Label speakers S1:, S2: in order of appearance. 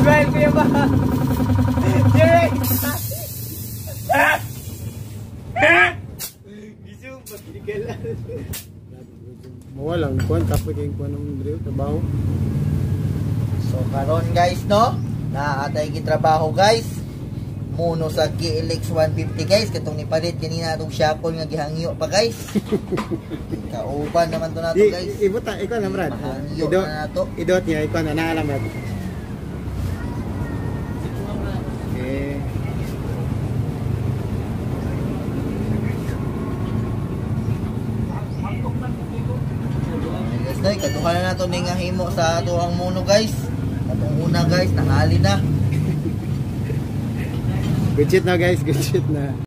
S1: Smile ko yung ba? Jerry! Gising, patigalan.
S2: Mawalang kuhan, kapag yung kuhan ng drill, trabaho.
S3: So karon guys no, naatay gitrabaho guys. Muno sa GLX 150 guys, katong nipalit kanina atong shackle nga gihangyo pa guys. Kauban naman to nato guys.
S2: Ibuta, ikaw na Brad.
S3: Mahangyo na nato.
S2: Idot niya, ikaw na naalam Brad. Okay.
S3: Guys, day kaduhan na nato ning himo sa ato ang muno guys. Atong una guys, nangali na.
S2: Good shit na guys, good shit na.